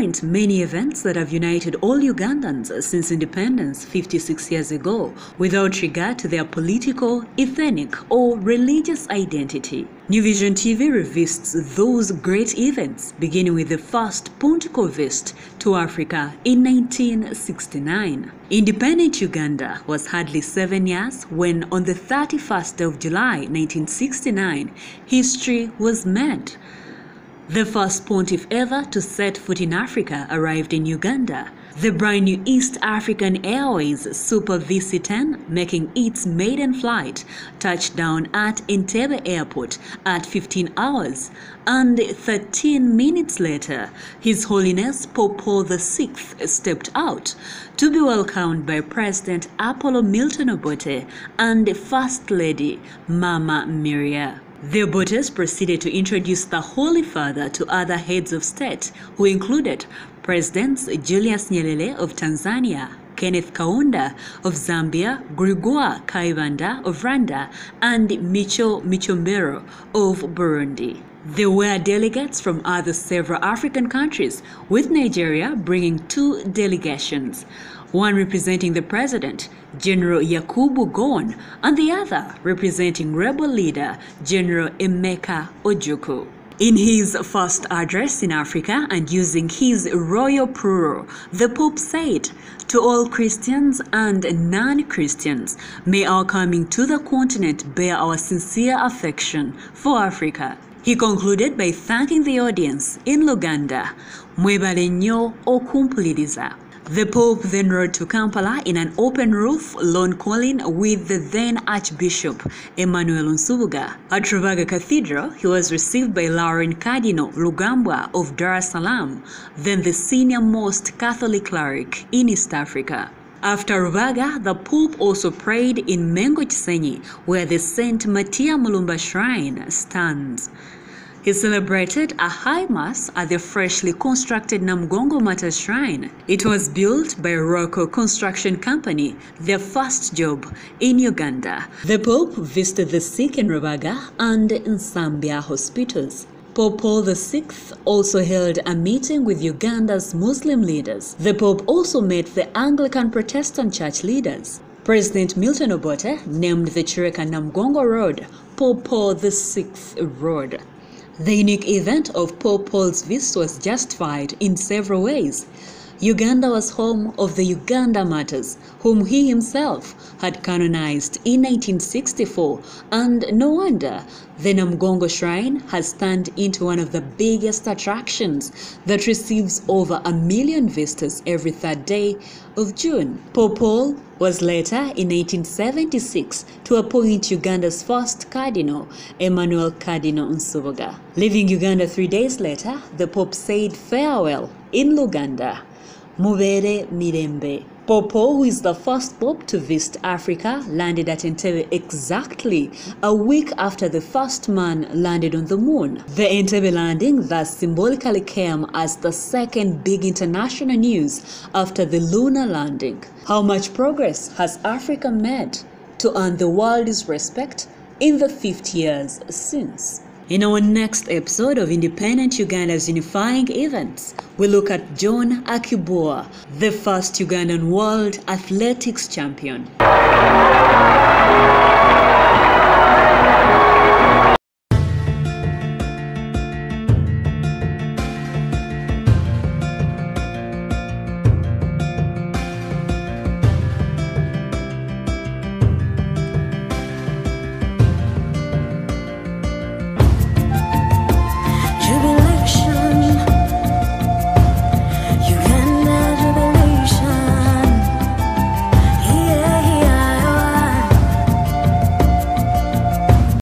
point many events that have united all Ugandans since independence 56 years ago, without regard to their political, ethnic, or religious identity. New Vision TV revisits those great events, beginning with the first Puntuko visit to Africa in 1969. Independent Uganda was hardly 7 years when, on the 31st of July 1969, history was made. The first pontiff ever to set foot in Africa arrived in Uganda. The brand new East African Airways Papal Visit, making its maiden flight, touched down at Entebbe Airport at 15 hours, and 13 minutes later, His Holiness Pope Paul VI stepped out to be welcomed by President Apollo Milton Obote and First Lady Mama Miriam. The Obotes proceeded to introduce the Holy Father to other heads of state, who included Presidents Julius Nyerere of Tanzania, Kenneth Kaunda of Zambia, Gregoire Kayibanda of Rwanda, and Micho Michombero of Burundi. There were delegates from other several African countries, with Nigeria bringing 2 delegations, one representing the president, General Yakubu Gowon, and the other representing rebel leader, General Emeka Ojukwu. In his first address in Africa and using his royal plural, the Pope said, "To all Christians and non-Christians, may our coming to the continent bear our sincere affection for Africa." He concluded by thanking the audience in Luganda, "Mwebale nnyo okumpuliriza." The Pope then rode to Kampala in an open-roof lawn calling with the then Archbishop Emmanuel Nsubuga. At Rubaga Cathedral, he was received by Lauren Cardinal Lugambwa of Dar es Salaam, then the senior-most Catholic cleric in East Africa. After Rubaga, the Pope also prayed in Mengo Chisenyi, where the St. Matia Mulumba Shrine stands. He celebrated a high mass at the freshly constructed Namgongo Mata Shrine. It was built by Rocco Construction Company, their first job in Uganda. The Pope visited the sick in Rubaga and in Zambia hospitals. Pope Paul VI also held a meeting with Uganda's Muslim leaders. The Pope also met the Anglican Protestant church leaders. President Milton Obote named the Chireka Namgongo Road Pope Paul VI Road. The unique event of Pope Paul's visit was justified in several ways. Uganda was home of the Uganda Martyrs, whom he himself had canonized in 1964, and no wonder the Namgongo Shrine has turned into one of the biggest attractions that receives over 1 million visitors every 3rd day of June. Pope Paul was later, in 1876, to appoint Uganda's first cardinal, Emmanuel Cardinal Nsubuga. Leaving Uganda 3 days later, the Pope said farewell in Luganda. Mubere Mirembe. Pope Paul, who is the first Pope to visit Africa, landed at Entebbe exactly a week after the first man landed on the moon. The Entebbe landing thus symbolically came as the second big international news after the lunar landing. How much progress has Africa made to earn the world's respect in the 50 years since? In our next episode of Independent Uganda's Unifying Events, we look at John Akibua, the first Ugandan World Athletics Champion.